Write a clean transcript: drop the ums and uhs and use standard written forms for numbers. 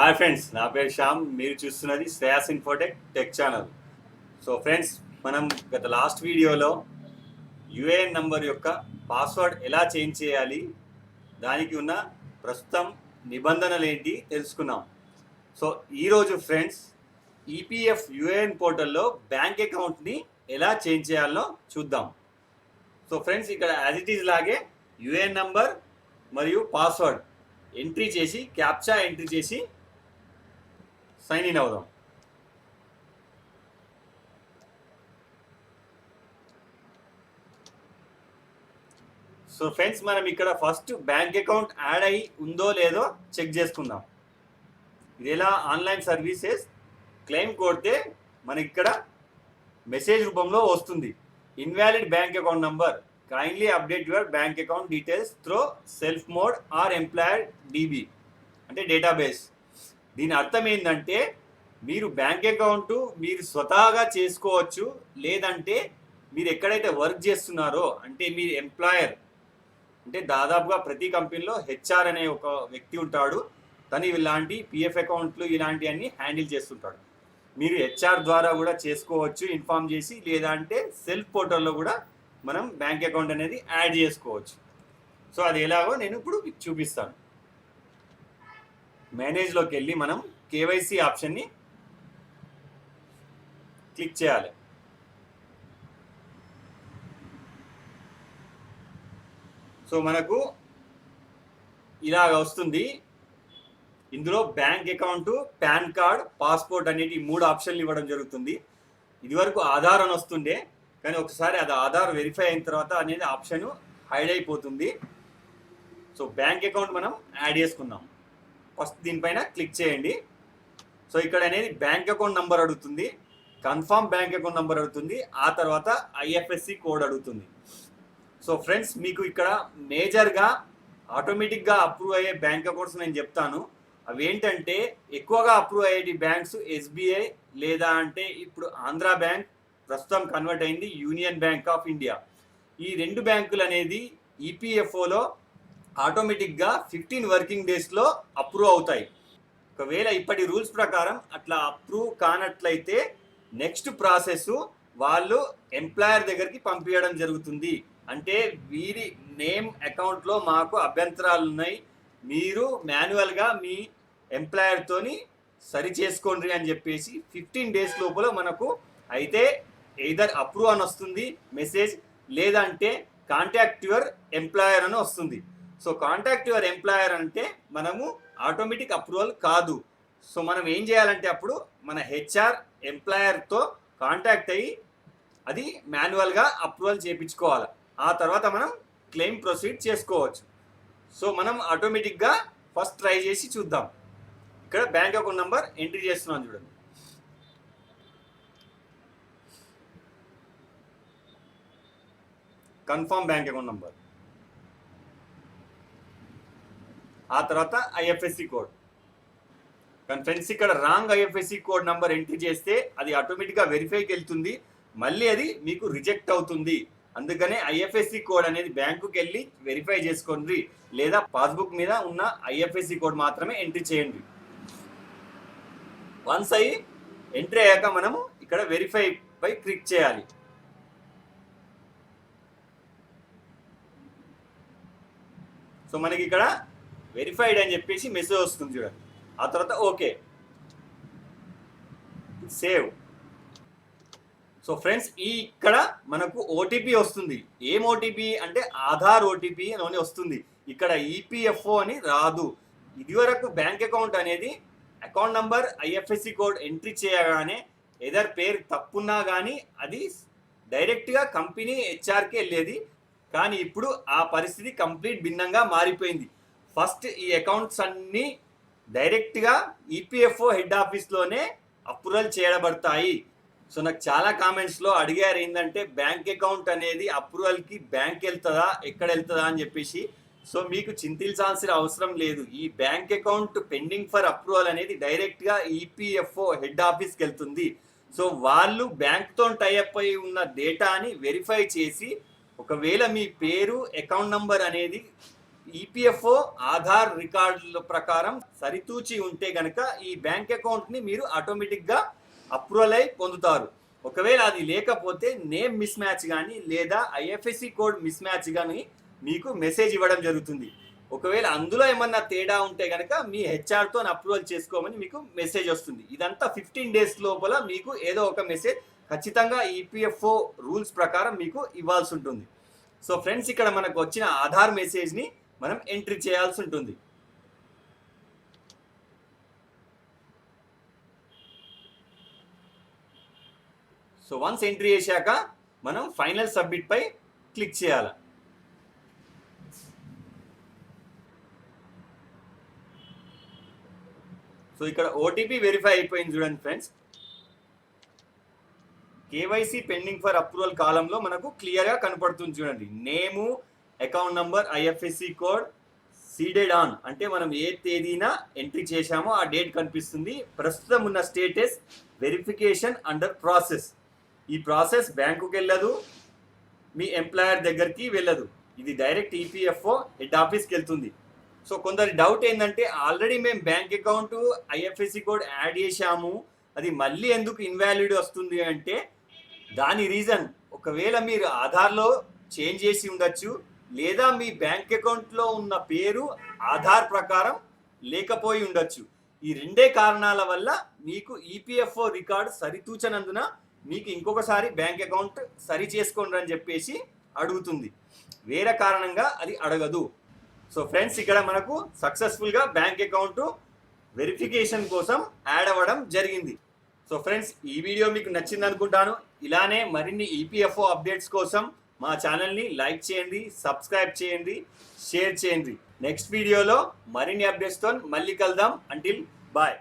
Hi friends, నా పేరు శ్యామ్. మీరు చూస్తున్నది Shreyas Infotech tech channel. So friends, మనం గత లాస్ట్ వీడియోలో యుఏఎన్ నంబర్ యొక్క పాస్వర్డ్ ఎలా చేంజ్ చేయాలి, దానికి ఉన్న ప్రస్తుతం నిబంధనలు ఏంటి తెలుసుకున్నాం. సో ఈరోజు ఫ్రెండ్స్, ఈపీఎఫ్ యుఏఎన్ పోర్టల్లో బ్యాంక్ అకౌంట్ని ఎలా చేంజ్ చేయాలో చూద్దాం. సో ఫ్రెండ్స్, ఇక్కడ యాజ్ ఇట్ ఈజ్ లాగే యుఏఎన్ నంబర్ మరియు పాస్వర్డ్ ఎంట్రీ చేసి, క్యాప్చా ఎంట్రీ చేసి సైన్ ఇన్ అవుదాం. సో ఫ్రెండ్స్, మనం ఇక్కడ ఫస్ట్ బ్యాంక్ అకౌంట్ యాడ్ అయ్యి ఉందో లేదో చెక్ చేసుకుందాం. ఇది ఎలా ఆన్లైన్ సర్వీసెస్ క్లెయిమ్ కొడితే మనకి ఇక్కడ మెసేజ్ రూపంలో వస్తుంది. Invalid bank account number, kindly update your bank account details through self mode or employer DB అంటే డేటాబేస్. దీని అర్థం ఏంటంటే, మీరు బ్యాంక్ అకౌంట్ మీరు స్వతహాగా చేసుకోవచ్చు, లేదంటే మీరు ఎక్కడైతే వర్క్ చేస్తున్నారో అంటే మీరు ఎంప్లాయర్ అంటే దాదాపుగా ప్రతి కంపెనీలో హెచ్ఆర్ అనే ఒక వ్యక్తి ఉంటాడు. తను ఇలాంటి పిఎఫ్ అకౌంట్లు ఇలాంటివన్నీ హ్యాండిల్ చేస్తుంటాడు. మీరు హెచ్ఆర్ ద్వారా కూడా చేసుకోవచ్చు ఇన్ఫామ్ చేసి, లేదా అంటే సెల్ఫ్ పోర్టల్లో కూడా మనం బ్యాంక్ అకౌంట్ అనేది యాడ్ చేసుకోవచ్చు. సో అది ఎలాగో నేను ఇప్పుడు మీకు చూపిస్తాను. మేనేజ్లోకి వెళ్ళి మనం కేవైసీ ఆప్షన్ని క్లిక్ చేయాలి. సో మనకు ఇలాగ వస్తుంది. ఇందులో bank account, pan card, passport అనేది 3 ఆప్షన్లు ఇవ్వడం జరుగుతుంది. ఇదివరకు ఆధార్ అని వస్తుండే, కానీ ఒకసారి అది ఆధార్ వెరిఫై అయిన తర్వాత అనేది ఆప్షన్ హైడ్ అయిపోతుంది. సో బ్యాంక్ అకౌంట్ మనం యాడ్ చేసుకుందాం. ఫస్ట్ దీనిపైన క్లిక్ చేయండి. సో ఇక్కడ అనేది బ్యాంక్ అకౌంట్ నంబర్ అడుగుతుంది, కన్ఫర్మ్ బ్యాంక్ అకౌంట్ నంబర్ అడుగుతుంది, ఆ తర్వాత ఐఎఫ్ఎస్సి కోడ్ అడుగుతుంది. సో ఫ్రెండ్స్, మీకు ఇక్కడ మేజర్గా ఆటోమేటిక్గా అప్రూవ్ అయ్యే బ్యాంక్ అకౌంట్స్ నేను చెప్తాను. అవి ఏంటంటే, ఎక్కువగా అప్రూవ్ అయ్యే బ్యాంక్స్ ఎస్బీఐ, లేదా అంటే ఇప్పుడు ఆంధ్రా బ్యాంక్, ప్రస్తుతం కన్వర్ట్ అయింది యూనియన్ బ్యాంక్ ఆఫ్ ఇండియా. ఈ 2 బ్యాంకులు అనేది ఈపీఎఫ్ఓలో ఆటోమేటిక్గా 15 వర్కింగ్ డేస్లో అప్రూవ్ అవుతాయి. ఒకవేళ ఇప్పటి రూల్స్ ప్రకారం అట్లా అప్రూవ్ కానట్లయితే నెక్స్ట్ ప్రాసెస్ వాళ్ళు ఎంప్లాయర్ దగ్గరికి పంపించడం జరుగుతుంది. అంటే వీరి నేమ్ అకౌంట్లో మాకు అభ్యంతరాలు ఉన్నాయి, మీరు మాన్యువల్గా మీ ఎంప్లాయర్తోని సరి చేసుకోండి అని చెప్పేసి 15 డేస్ లోపల మనకు అయితే ఎయిదర్ అప్రూవ్ అని వస్తుంది మెసేజ్, లేదంటే కాంటాక్ట్ యువర్ ఎంప్లాయర్ అని వస్తుంది. సో కాంటాక్ట్ యువర్ ఎంప్లాయర్ అంటే మనము ఆటోమేటిక్ అప్రూవల్ కాదు. సో మనం ఏం చేయాలంటే అప్పుడు మన హెచ్ఆర్ ఎంప్లాయర్తో కాంటాక్ట్ అయ్యి అది మాన్యువల్గా అప్రూవల్ చేయించుకోవాలి. ఆ తర్వాత మనం క్లెయిమ్ ప్రొసీడ్ చేసుకోవచ్చు. సో మనం ఆటోమేటిక్గా ఫస్ట్ ట్రై చేసి చూద్దాం. ఇక్కడ బ్యాంక్ అకౌంట్ నెంబర్ ఎంట్రీ చేస్తున్నాను చూడండి. కన్ఫర్మ్ బ్యాంక్ అకౌంట్ నెంబర్, ఆ తర్వాత ఐఎఫ్ఎస్సి కోడ్. కానీ ఫ్రెండ్స్, ఇక్కడ wrong IFSC code number entry చేస్తే అది ఆటోమేటిక్గా వెరిఫైకి వెళ్తుంది, మళ్ళీ అది మీకు రిజెక్ట్ అవుతుంది. అందుకనే ఐఎఫ్ఎస్సి కోడ్ అనేది బ్యాంకుకి వెళ్ళి వెరిఫై చేసుకోండి, లేదా పాస్బుక్ మీద ఉన్న ఐఎఫ్ఎస్సి కోడ్ మాత్రమే ఎంట్రీ చేయండి. వన్స్ అయ్యి ఎంట్రీ అయ్యాక మనము ఇక్కడ వెరిఫై పై క్లిక్ చేయాలి. సో మనకి ఇక్కడ వెరిఫైడ్ అని చెప్పేసి మెసేజ్ వస్తుంది చూడండి. ఆ తర్వాత ఓకే, సేవ్. సో ఫ్రెండ్స్, ఇక్కడ మనకు ఓటీపీ వస్తుంది. ఏం ఓటీపీ అంటే ఆధార్ ఓటీపీ అని వస్తుంది. ఇక్కడ ఈపీఎఫ్ఓ అని రాదు. ఇదివరకు బ్యాంక్ అకౌంట్ అనేది account number, IFSC code entry చేయగానే ఏదర్ పేరు తప్పున్నా కానీ అది డైరెక్ట్గా కంపెనీ హెచ్ఆర్కి వెళ్ళేది. కానీ ఇప్పుడు ఆ పరిస్థితి కంప్లీట్ భిన్నంగా మారిపోయింది. ఫస్ట్ ఈ అకౌంట్స్ అన్నీ డైరెక్ట్గా ఈపీఎఫ్ఓ హెడ్ ఆఫీస్లోనే అప్రూవల్ చేయబడతాయి. సో నాకు చాలా కామెంట్స్లో అడిగారు ఏంటంటే, బ్యాంక్ అకౌంట్ అనేది అప్రూవల్కి బ్యాంక్ వెళ్తుందా, ఎక్కడ వెళ్తుందా అని చెప్పేసి. సో మీకు చింతించాల్సిన అవసరం లేదు. ఈ bank account pending for approval అనేది డైరెక్ట్గా ఈపీఎఫ్ఓ హెడ్ ఆఫీస్కి వెళ్తుంది. సో వాళ్ళు బ్యాంక్తో టైఅప్ అయి ఉన్న డేటాని వెరిఫై చేసి, ఒకవేళ మీ పేరు, అకౌంట్ నంబర్ అనేది ఈపీఎఫ్ఓ ఆధార్ రికార్డుల ప్రకారం సరితూచి ఉంటే గనక ఈ బ్యాంక్ అకౌంట్ని మీరు ఆటోమేటిక్గా అప్రూవల్ అయి పొందుతారు. ఒకవేళ అది లేకపోతే నేమ్ మిస్ మ్యాచ్ కానీ లేదా ఐఎఫ్ఎస్సి కోడ్ మిస్ మ్యాచ్ కానీ మీకు మెసేజ్ ఇవ్వడం జరుగుతుంది. ఒకవేళ అందులో ఏమన్నా తేడా ఉంటే కనుక మీ హెచ్ఆర్తో అప్రూవల్ చేసుకోమని మీకు మెసేజ్ వస్తుంది. ఇదంతా 15 days లోపల మీకు ఏదో ఒక మెసేజ్ ఖచ్చితంగా ఈపీఎఫ్ఓ రూల్స్ ప్రకారం మీకు ఇవ్వాల్సి ఉంటుంది. సో ఫ్రెండ్స్, ఇక్కడ మనకు వచ్చిన ఆధార్ మెసేజ్ని మనం ఎంట్రీ చేయాల్సి ఉంటుంది. సో వన్స్ ఎంట్రీ చేశాక మనం ఫైనల్ సబ్మిట్ పై క్లిక్ చేయాలి. సో ఇక్కడ ఓటీపీ వెరిఫై అయిపోయింది చూడండి friends. KYC pending for approval కాలంలో మనకు క్లియర్గా కనపడుతుంది చూడండి. Name, account number, IFSC code, seeded on అంటే మనం ఏ తేదీన ఎంట్రీ చేశామో ఆ డేట్ కనిపిస్తుంది. ప్రస్తుతం ఉన్న స్టేటస్ వెరిఫికేషన్ అండర్ ప్రాసెస్. ఈ ప్రాసెస్ బ్యాంకుకి వెళ్ళదు, మీ ఎంప్లాయర్ దగ్గరికి వెళ్ళదు, ఇది డైరెక్ట్ ఈపీఎఫ్ఓ హెడ్ ఆఫీస్కి వెళ్తుంది. సో కొందరి డౌట్ ఏంటంటే ఆల్రెడీ మేము bank account IFSC code add చేశాము, అది మళ్ళీ ఎందుకు ఇన్వాలిడ్ వస్తుంది అంటే దాని రీజన్ ఒకవేళ మీరు ఆధార్లో చేంజ్ చేసి ఉండొచ్చు, లేదా మీ బ్యాంక్ అకౌంట్లో ఉన్న పేరు ఆధార్ ప్రకారం లేకపోయి ఉండొచ్చు. ఈ రెండే కారణాల వల్ల మీకు ఈపీఎఫ్ఓ రికార్డు సరితూచనందున మీకు ఇంకొకసారి బ్యాంక్ అకౌంట్ సరి చేసుకోండి అని చెప్పేసి అడుగుతుంది. వేరే కారణంగా అది అడగదు. సో ఫ్రెండ్స్, ఇక్కడ మనకు సక్సెస్ఫుల్గా బ్యాంక్ అకౌంట్ వెరిఫికేషన్ కోసం యాడ్ అవ్వడం జరిగింది. సో ఫ్రెండ్స్, ఈ వీడియో మీకు నచ్చింది అనుకుంటాను. ఇలానే మరిన్ని ఈపీఎఫ్ఓ అప్డేట్స్ కోసం మా ఛానల్ని లైక్ చేయండి, సబ్స్క్రైబ్ చేయండి, షేర్ చేయండి. నెక్స్ట్ వీడియోలో మరిన్ని అప్డేట్స్తో మళ్ళీ కలుద్దాం. Until bye.